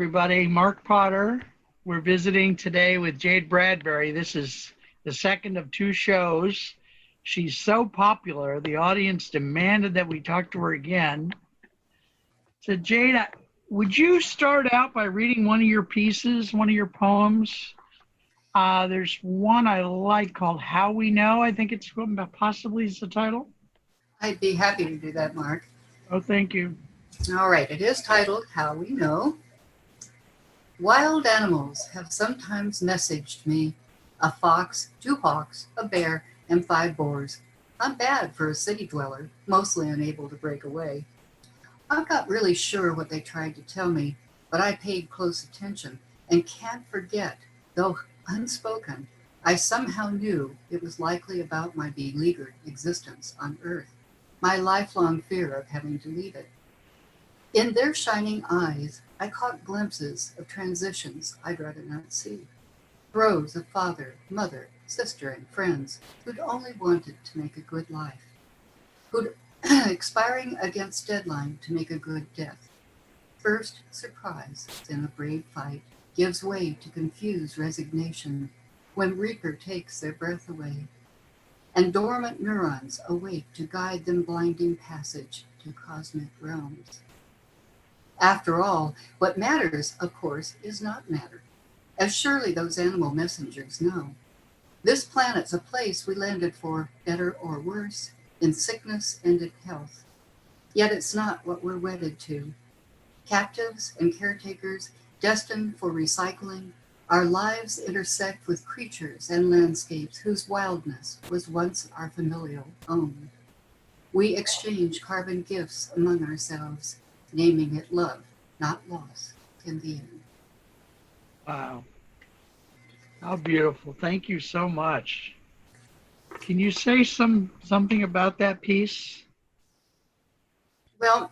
everybody. Mark Potter. We're visiting today with Jade Bradbury. This is the second of two shows. She's so popular, the audience demanded that we talk to her again. So, Jade, would you start out by reading one of your pieces, one of your poems? There's one I like called How We Know. I think it's possibly is the title. I'd be happy to do that, Mark. Oh, thank you. All right, it is titled How We Know. Wild animals have sometimes messaged me. A fox, 2 hawks, a bear, and 5 boars. Not bad for a city dweller, mostly unable to break away. I'm not really sure what they tried to tell me, but I paid close attention and can't forget, though unspoken, I somehow knew it was likely about my beleaguered existence on Earth, my lifelong fear of having to leave it. In their shining eyes, I caught glimpses of transitions I'd rather not see. Rows of father, mother, sister, and friends who'd only wanted to make a good life, who'd expiring against deadline to make a good death. First surprise, then a brave fight, gives way to confused resignation when Reaper takes their breath away, and dormant neurons awake to guide them blinding passage to cosmic realms. After all, what matters, of course, is not matter, as surely those animal messengers know. This planet's a place we landed for, better or worse, in sickness and in health. Yet it's not what we're wedded to. Captives and caretakers, destined for recycling, our lives intersect with creatures and landscapes whose wildness was once our familial own. We exchange carbon gifts among ourselves, naming it love, not loss, in the end. Wow. How beautiful. Thank you so much. Can you say something about that piece? Well,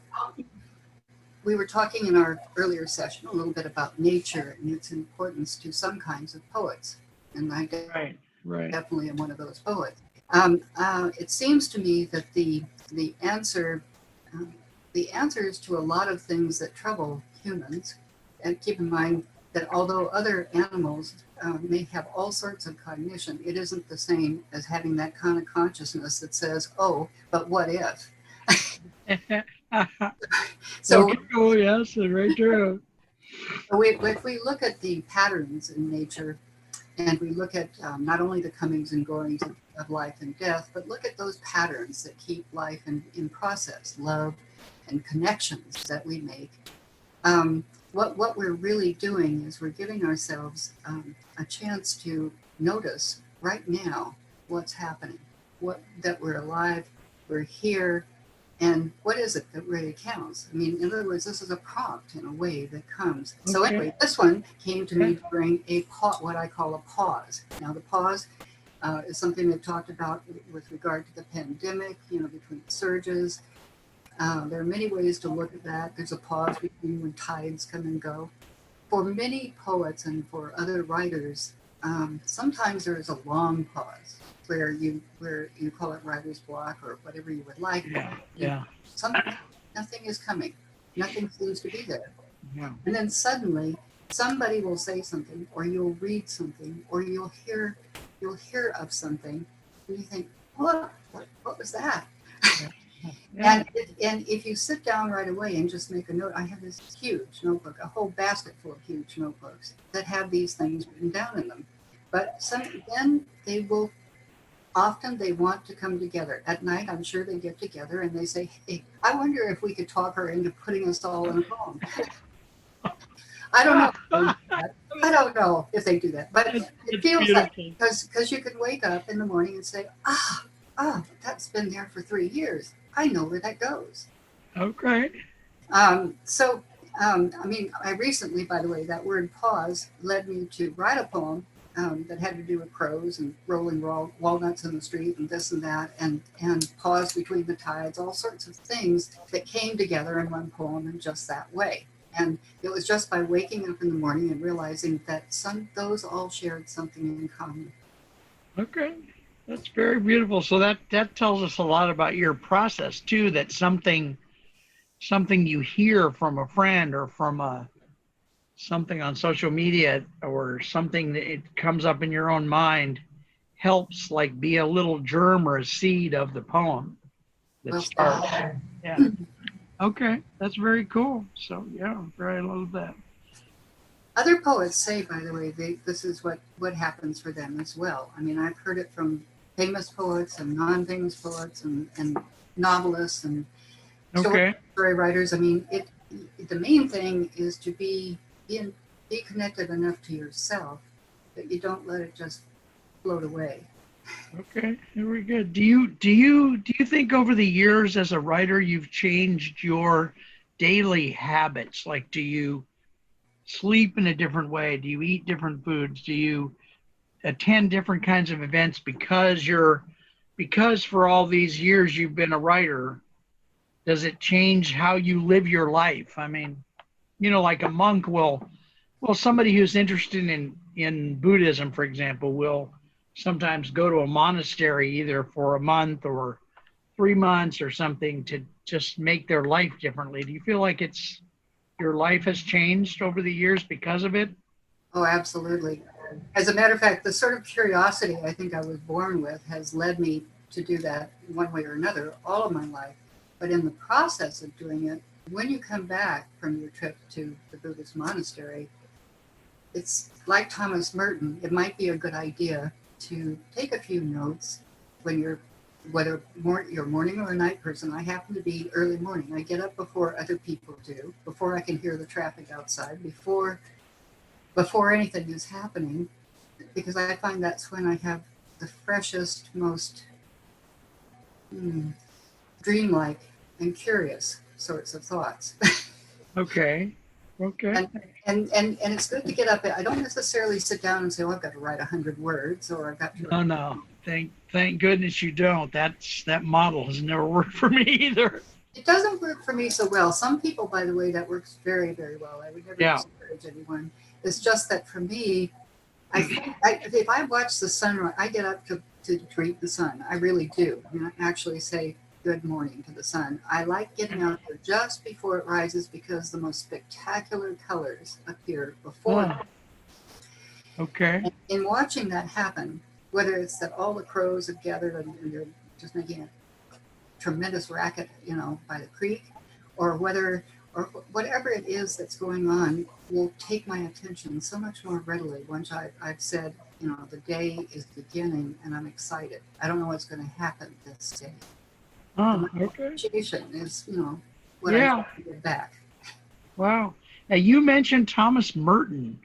we were talking in our earlier session a little bit about nature and its importance to some kinds of poets. And I definitely am one of those poets. It seems to me that the answers to a lot of things that trouble humans, and keep in mind that although other animals may have all sorts of cognition, it isn't the same as having that kind of consciousness that says, oh, but what if? So, yes, very true. If we look at the patterns in nature, and we look at not only the comings and goings of life and death, but look at those patterns that keep life in process, love and connections that we make. What we're really doing is we're giving ourselves a chance to notice right now what's happening, that we're alive, we're here, and what is it that really counts? I mean, in other words, this is a prompt in a way that comes. Okay. So anyway, this one came to me to bring what I call a pause. Now, the pause is something we've talked about with regard to the pandemic, between surges. There are many ways to look at that. There's a pause between when tides come and go. For many poets and for other writers, sometimes there is a long pause where you call it writer's block or whatever you would like. Nothing is coming. Nothing seems to be there. Yeah. And then suddenly somebody will say something, or you'll read something, or you'll hear of something, and you think, what was that? Yeah. And if you sit down right away and just make a note, I have this huge notebook, a whole basket full of huge notebooks that have these things written down in them. But then they want to come together. At night, I'm sure they get together and they say, hey, I wonder if we could talk her into putting us all in a poem. I don't know. I don't know if they do that, but it feels like, because you could wake up in the morning and say, that's been there for 3 years. I know where that goes. Okay. I recently, by the way, that word pause led me to write a poem that had to do with crows and rolling walnuts in the street and this and that, and pause between the tides, all sorts of things that came together in one poem in just that way. And it was just by waking up in the morning and realizing that those all shared something in common. Okay. That's very beautiful. So that tells us a lot about your process too, that something you hear from a friend or from something on social media or something that it comes up in your own mind helps like be a little germ or a seed of the poem that Well starts. said. Yeah. Okay. That's very cool. So yeah, I love that. Other poets say, by the way, this is what happens for them as well. I mean, I've heard it from famous poets and non-famous poets and novelists and Okay. story writers. I mean, the main thing is to be connected enough to yourself that you don't let it just float away. Okay. Very good. Do you think over the years as a writer you've changed your daily habits? Like do you sleep in a different way? Do you eat different foods? Do you attend different kinds of events because for all these years you've been a writer? Does it change how you live your life? I mean, like a monk well, somebody who's interested in Buddhism, for example, will sometimes go to a monastery either for a month or 3 months or something to just make their life differently. Do you feel like your life has changed over the years because of it? Oh, absolutely. As a matter of fact, the sort of curiosity I think I was born with has led me to do that one way or another all of my life. But in the process of doing it, when you come back from your trip to the Buddhist monastery, it's like Thomas Merton. It might be a good idea to take a few notes when you're morning or a night person. I happen to be early morning. I get up before other people do, before I can hear the traffic outside, before anything is happening, because I find that's when I have the freshest, most dreamlike and curious sorts of thoughts. Okay. Okay. and, and it's good to get up. I don't necessarily sit down and say, "Oh, I've got to write 100 words," or "I've got to." No, no. Thank goodness you don't. That model has never worked for me either. It doesn't work for me so well. Some people, by the way, that works very, very well. I would never Yeah. discourage anyone. It's just that for me, I think if I watch the sunrise, I get up to greet the sun. I really do. I mean, I actually say good morning to the sun. I like getting out there just before it rises because the most spectacular colors appear before. Oh, okay. And in watching that happen, whether it's that all the crows have gathered and they're just making a tremendous racket, by the creek, or whatever it is that's going on will take my attention so much more readily once I've said, the day is beginning and I'm excited. I don't know what's going to happen this day. And Oh, my okay. appreciation is, what Yeah. I get back. Wow. Now you mentioned Thomas Merton.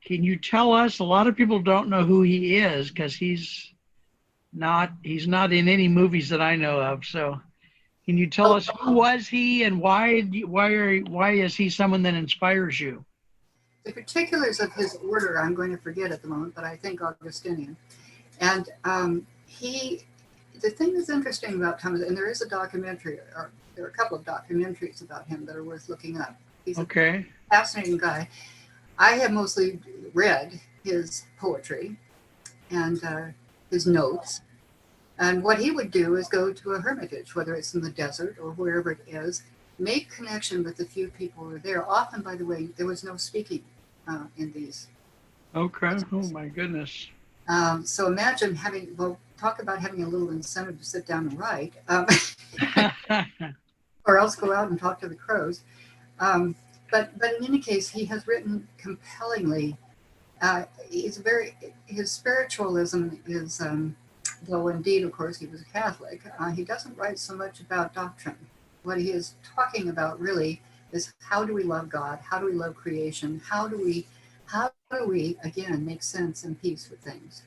Can you tell us? A lot of people don't know who he is because he's not in any movies that I know of. So can you tell Oh, us who was he and why is he someone that inspires you? the particulars of his order I'm going to forget at the moment, but I think Augustinian. And the thing that's interesting about Thomas, and there is a documentary, or there are a couple of documentaries about him that are worth looking up. He's a Okay. fascinating guy. I have mostly read his poetry and his notes. And what he would do is go to a hermitage, whether it's in the desert or wherever it is, make connection with the few people who are there. Often, by the way, there was no speaking in these. Okay. Oh my goodness. So imagine talk about having a little incentive to sit down and write, or else go out and talk to the crows. But in any case, he has written compellingly. His spiritualism is, though indeed, of course, he was a Catholic. He doesn't write so much about doctrine. What he is talking about really is how do we love God? How do we love creation? How do we again make sense and peace with things?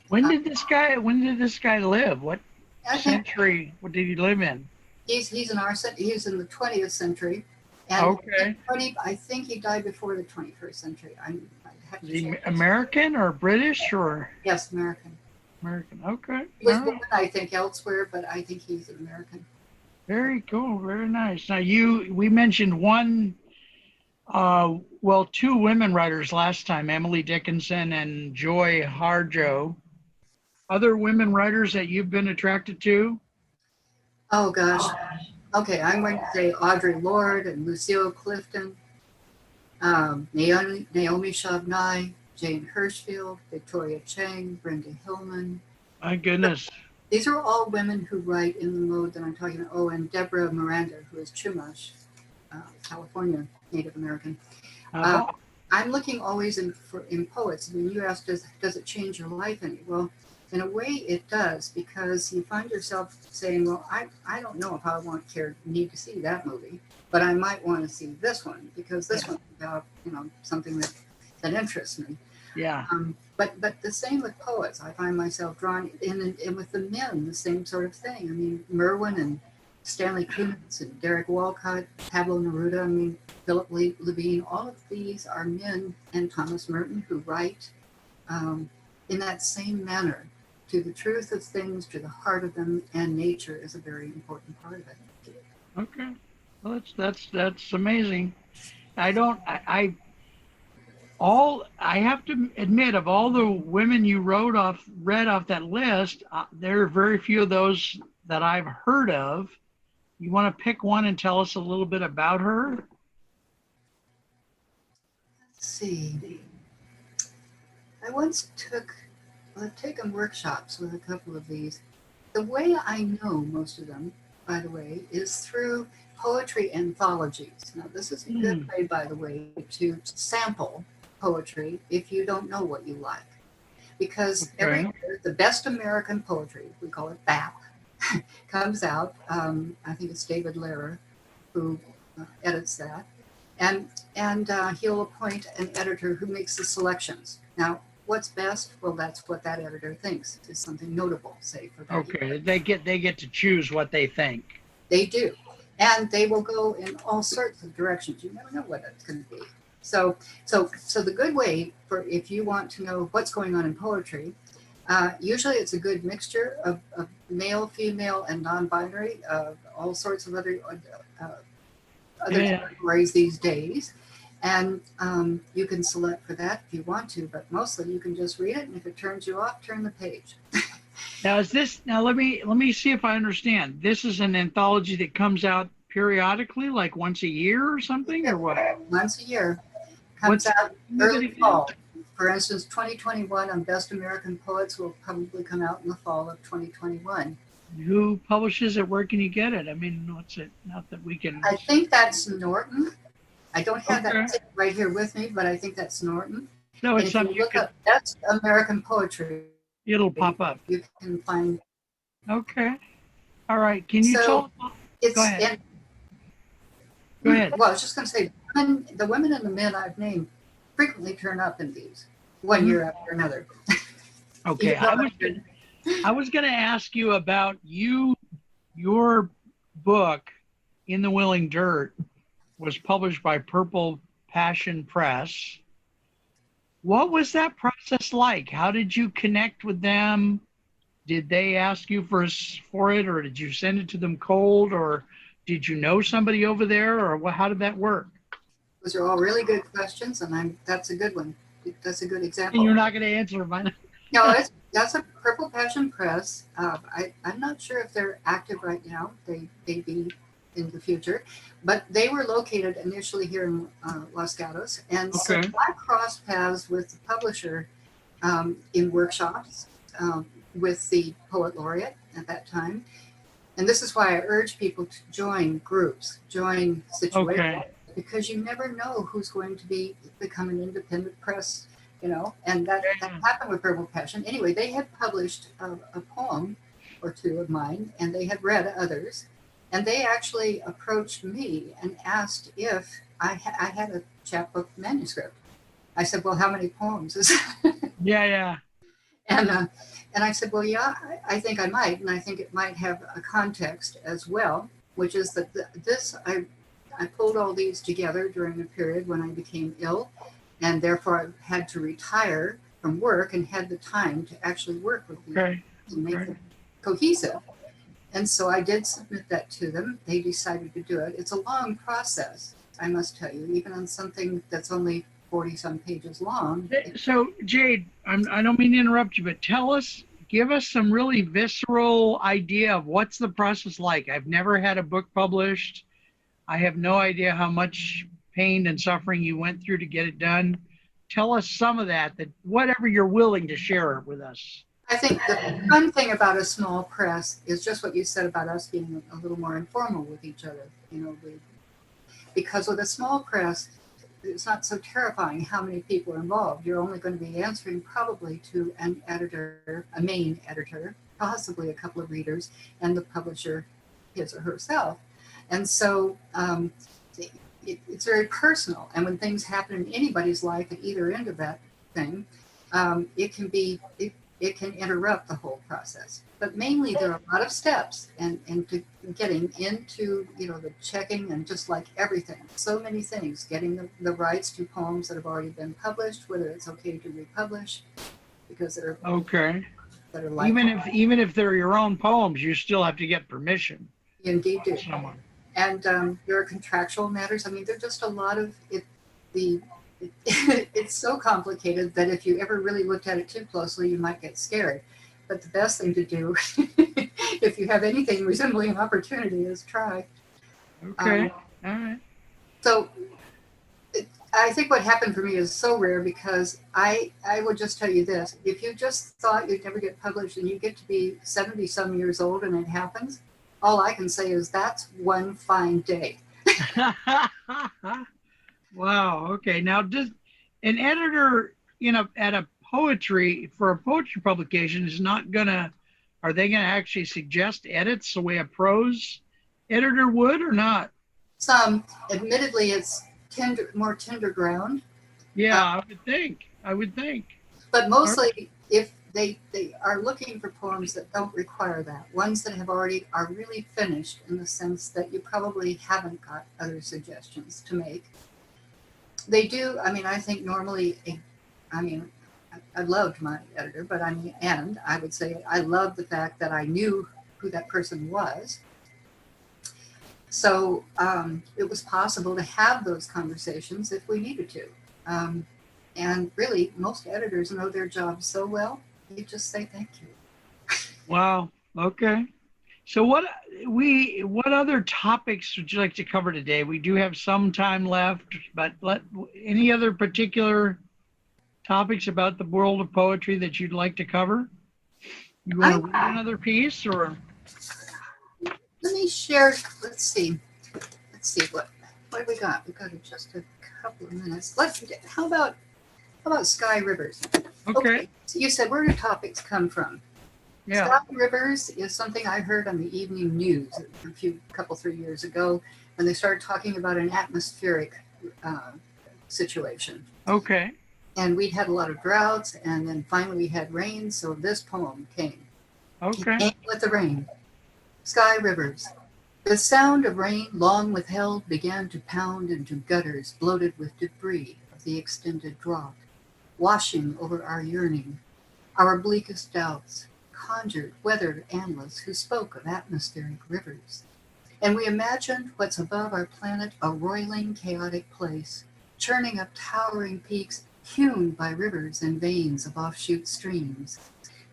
When did this guy live? What I think century? What did he live in? he's in the 20th century, and Okay. I think he died before the 21st century. I have Is to he check. American or British or Yes, American. American? Okay. He was All born, right. I think, elsewhere, but I think he's an American. Very cool. Very nice. Now we mentioned two women writers last time, Emily Dickinson and Joy Harjo. Other women writers that you've been attracted to? Oh gosh. Okay, I'm going to say Audre Lorde and Lucille Clifton. Naomi Shavnai, Jane Hirschfield, Victoria Chang, Brenda Hillman. My goodness. These are all women who write in the mode that I'm talking about. Oh, and Deborah Miranda, who is Chumash, California Native American. Uh-huh. I'm looking always in poets. I mean, you asked, does it change your life any? Well, in a way it does, because you find yourself saying, well, I don't know if I need to see that movie, but I might want to see this one because this one's about, something that interests me. Yeah. But the same with poets. I find myself drawn in, and with the men, the same sort of thing. I mean, Merwin and Stanley Kunitz and Derek Walcott, Pablo Neruda, I mean, Philip Levine, all of these are men, and Thomas Merton, who write in that same manner, to the truth of things, to the heart of them, and nature is a very important part of it. Okay. Well, that's amazing. I have to admit, of all the women you read off that list, there are very few of those that I've heard of. You want to pick one and tell us a little bit about her? Let's see. I've taken workshops with a couple of these. The way I know most of them, by the way, is through poetry anthologies. Now, this is a good way, by the way, to sample poetry if you don't know what you like. Because every year, the best American poetry, we call it BAP, comes out. I think it's David Lehrer who edits that. And he'll appoint an editor who makes the selections. Now, what's best? Well, that's what that editor thinks is something notable, say, for that. Okay, year. they get to choose what they think. They do. And they will go in all sorts of directions. You never know what it's going to be. So the good way for if you want to know what's going on in poetry, usually it's a good mixture of male, female, and non-binary, all sorts of other categories these days. And you can select for that if you want to, but mostly you can just read it, and if it turns you off, turn the page. Now let me see if I understand. This is an anthology that comes out periodically, like once a year or something, or what? Once a year. Comes out early fall. For instance, 2021 on Best American Poets will probably come out in the fall of 2021. Who publishes it? Where can you get it? I mean, what's it? Not that we can. I think that's Norton. I don't have that right here with me, but I think that's Norton. No, it's something you look up Best American Poetry. It'll pop up. You can find. Okay. All right. Can you tell? Go ahead. Go ahead. Well, I was just going to say, the women and the men I've named frequently turn up in these one year after another. Okay. I was going to ask you about your book, In the Willing Dirt, was published by Purple Passion Press. What was that process like? How did you connect with them? Did they ask you for it, or did you send it to them cold, or did you know somebody over there, or how did that work? Those are all really good questions, and that's a good one. That's a good example. And you're not going to answer mine. No, that's a Purple Passion Press. I'm not sure if they're active right now. They may be in the future, but they were located initially here in Los Gatos, and so I crossed paths with the publisher in workshops with the poet laureate at that time, and this is why I urge people to join groups, join situations, because you never know who's going to become an independent press, and that happened with Purple Passion. Anyway, they had published a poem or two of mine, and they had read others. And they actually approached me and asked if I had a chapbook manuscript. I said, well, how many poems is it? Yeah. And I said, well, yeah, I think I might. And I think it might have a context as well, which is that I pulled all these together during a period when I became ill, and therefore I had to retire from work and had the time to actually work with these and make them cohesive. And so I did submit that to them. They decided to do it. It's a long process, I must tell you, even on something that's only 40-some pages long. So, Jade, I don't mean to interrupt you, but give us some really visceral idea of what's the process like. I've never had a book published. I have no idea how much pain and suffering you went through to get it done. Tell us some of that, whatever you're willing to share with us. I think the fun thing about a small press is just what you said about us being a little more informal with each other. Because with a small press, it's not so terrifying how many people are involved. You're only going to be answering probably to an editor, a main editor, possibly a couple of readers, and the publisher, his or herself. And so it's very personal. And when things happen in anybody's life at either end of that thing, it can interrupt the whole process. But mainly there are a lot of steps and to getting into, the checking and just like everything, so many things, getting the rights to poems that have already been published, whether it's okay to republish, because they're okay. That are like even if they're your own poems, you still have to get permission. Indeed do. Someone. And there are contractual matters. I mean, there's just a lot of it. It's so complicated that if you ever really looked at it too closely, you might get scared. But the best thing to do, if you have anything resembling an opportunity, is try. Okay. All right. So I think what happened for me is so rare because I will just tell you this. If you just thought you'd never get published and you get to be 70 some years old and it happens, all I can say is that's one fine day. Wow. Okay. Now, does an editor, at a poetry publication is not gonna, are they gonna actually suggest edits the way a prose editor would or not? Some, admittedly, it's more tender ground. Yeah, I would think. But mostly, if they are looking for poems that don't require that, ones that are really finished in the sense that you probably haven't got other suggestions to make. They do. I mean, I think normally, I loved my editor, but and I would say I loved the fact that I knew who that person was. So it was possible to have those conversations if we needed to. And really, most editors know their job so well, you just say thank you. Wow. Okay. So what other topics would you like to cover today? We do have some time left, but any other particular topics about the world of poetry that you'd like to cover? You want to read another piece or? Let me share. Let's see what have we got? We've got just a couple of minutes. How about Sky Rivers? Okay. So you said where do topics come from? Yeah. Sky Rivers is something I heard on the evening news a 3 years ago when they started talking about an atmospheric situation. Okay. And we'd had a lot of droughts, and then finally we had rain, so this poem came. Okay. It came with the rain. Sky Rivers. The sound of rain long withheld began to pound into gutters bloated with debris of the extended drought, washing over our yearning, our bleakest doubts, conjured weathered analysts who spoke of atmospheric rivers. And we imagined what's above our planet a roiling, chaotic place, churning up towering peaks hewn by rivers and veins of offshoot streams,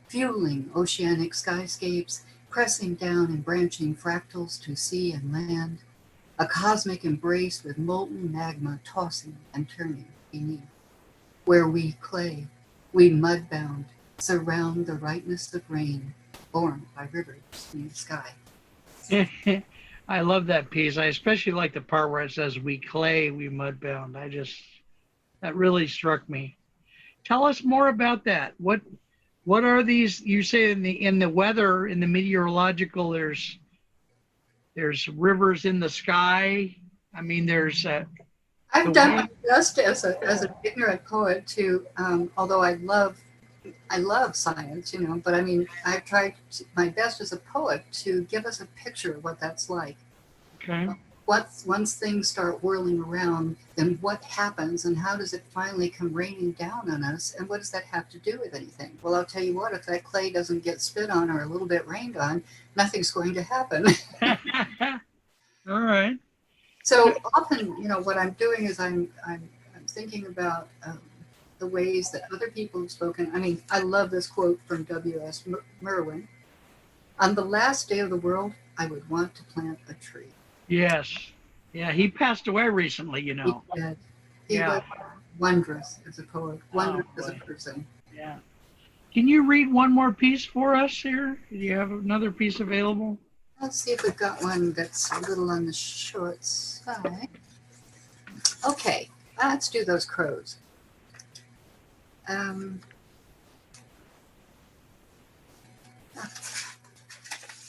fueling oceanic skyscapes, pressing down in branching fractals to sea and land, a cosmic embrace with molten magma tossing and turning beneath, where we clay, we mudbound, surround the rightness of rain, born by rivers in the sky. I love that piece. I especially like the part where it says, we clay, we mudbound. That really struck me. Tell us more about that. What are these? You say in the weather, in the meteorological, there's rivers in the sky. I mean, there's. I've done my best as an ignorant poet to, although I love science, but I mean, I've tried my best as a poet to give us a picture of what that's like. Okay. Once things start whirling around, then what happens and how does it finally come raining down on us? And what does that have to do with anything? Well, I'll tell you what, if that clay doesn't get spit on or a little bit rained on, nothing's going to happen. All right. So often, what I'm doing is I'm thinking about the ways that other people have spoken. I mean, I love this quote from W.S. Merwin. On the last day of the world, I would want to plant a tree. Yes. Yeah, he passed away recently, you He know. did. He Yeah. was wondrous as a poet, Oh, wondrous as a boy. person. Yeah. Can you read one more piece for us here? Do you have another piece available? Let's see if we've got one that's a little on the short side. Okay, let's do those crows. Um,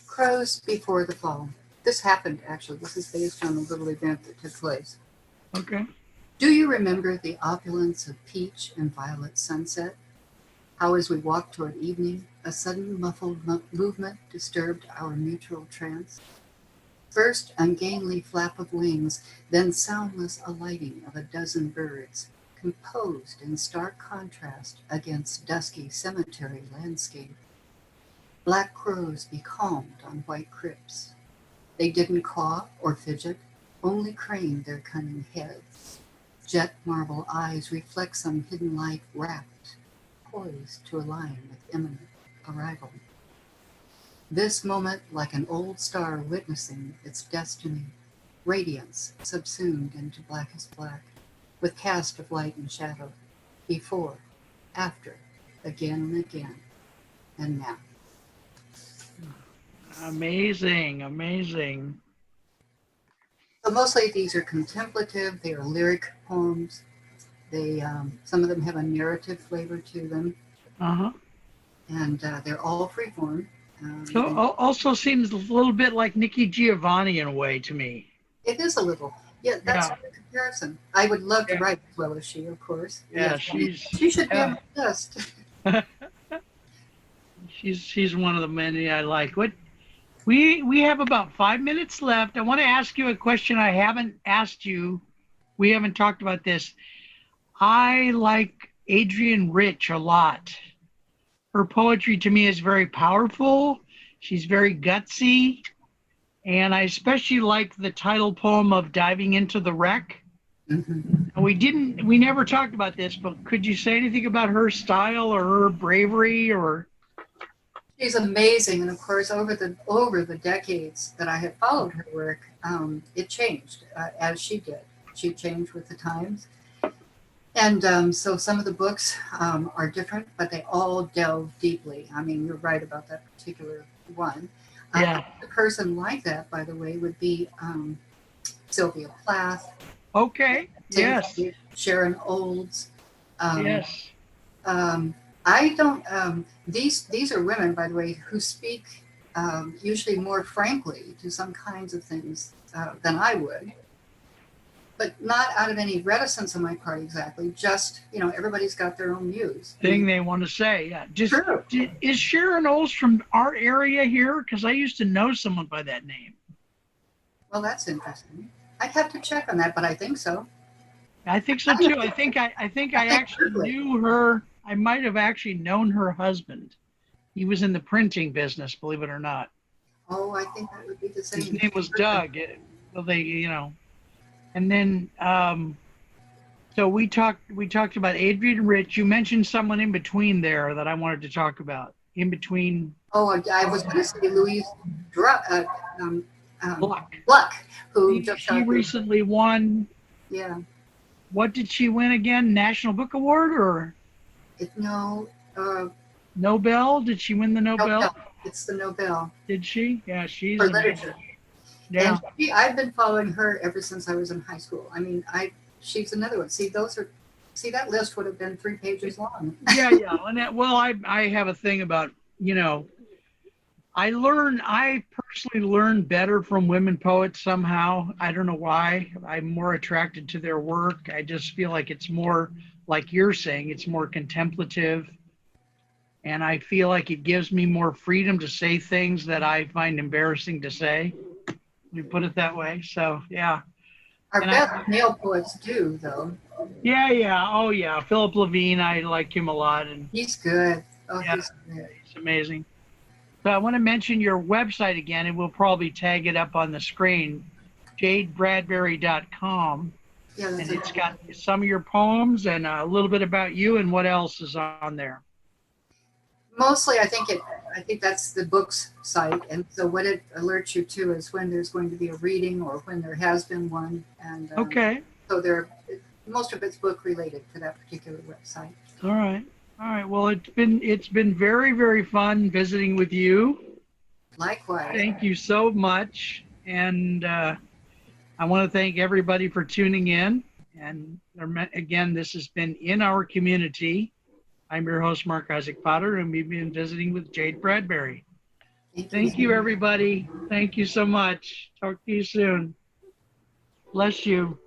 Crows before the fall. This happened, actually. This is based on a little event that took place. Okay. Do you remember the opulence of peach and violet sunset? How, as we walked toward evening, a sudden muffled movement disturbed our mutual trance? First, ungainly flap of wings, then soundless alighting of a dozen birds, composed in stark contrast against dusky cemetery landscape. Black crows becalmed on white crypts. They didn't caw or fidget, only craned their cunning heads. Jet marble eyes reflect some hidden light wrapped, poised to align with imminent arrival. This moment, like an old star witnessing its destiny, radiance subsumed into blackest black, with cast of light and shadow, before, after, again and again, and now. Amazing, amazing. So mostly these are contemplative, they are lyric poems. They, some of them have a narrative flavor to them, Uh-huh. and they're all freeform. So also seems a little bit like Nikki Giovanni in a way to me. It is a little. Yeah, that's Yeah. a good comparison. I would love to Yeah. write as well as she, of course. Yeah, Yes, she should be on the list. she's one of the many I like. What we have about 5 minutes left. I want to ask you a question I haven't asked you. We haven't talked about this. I like Adrienne Rich a lot. Her poetry to me is very powerful. She's very gutsy. And I especially like the title poem of Diving into the Wreck. Mhm. We never talked about this, but could you say anything about her style or her bravery or? She's amazing, and of course, over the decades that I have followed her work, it changed as she did. She changed with the times, and so some of the books are different, but they all delve deeply. I mean, you're right about that particular one. Yeah. A person like that, by the way, would be Sylvia Plath. Okay. Yes. Sharon Olds. Yes. I don't. These are women, by the way, who speak usually more frankly to some kinds of things than I would, but not out of any reticence on my part exactly. Just everybody's got their own views. Thing they want to say. Yeah. Just True. is Sharon Olds from our area here? Because I used to know someone by that name. Well, that's interesting. I'd have to check on that, but I think so. I think so too. I think I actually knew her. I might have actually known her husband. He was in the printing business, believe it or not. Oh, I think that would be the same. His name was Doug. Well, and then so we talked about Adrienne Rich. You mentioned someone in between there that I wanted to talk about. In between. Oh, I was going to say Louise Gluck, who she recently won. Yeah. What did she win again? National Book Award or? Nobel? Did she win the Nobel? No, it's the Nobel. Did she? Yeah, she's for literature. Yeah. And I've been following her ever since I was in high school. I mean, she's another one. See, that list would have been 3 pages long. Yeah. And I have a thing about, I personally learn better from women poets somehow. I don't know why. I'm more attracted to their work. I just feel like it's more, like you're saying, it's more contemplative. And I feel like it gives me more freedom to say things that I find embarrassing to say. We put it that way. So, yeah. Our best male poets do, though. Yeah. Oh, yeah. Philip Levine, I like him a lot. And he's good. Oh, yeah, he's good. He's amazing. So I want to mention your website again, and we'll probably tag it up on the screen, jadebradbury.com. Yeah, and it's got some of your poems and a little bit about you, and what else is on there? Mostly, I think that's the book's site, and so what it alerts you to is when there's going to be a reading or when there has been one, and Okay. so most of it's book related to that particular website. All right. All right. Well, it's been very, very fun visiting with you. Likewise, Thank you so much. And I want to thank everybody for tuning in. And again, this has been In Our Community. I'm your host, Mark Isaac Potter, and we've been visiting with Jade Bradbury. Thank you, everybody. Thank you so much. Talk to you soon. Bless you.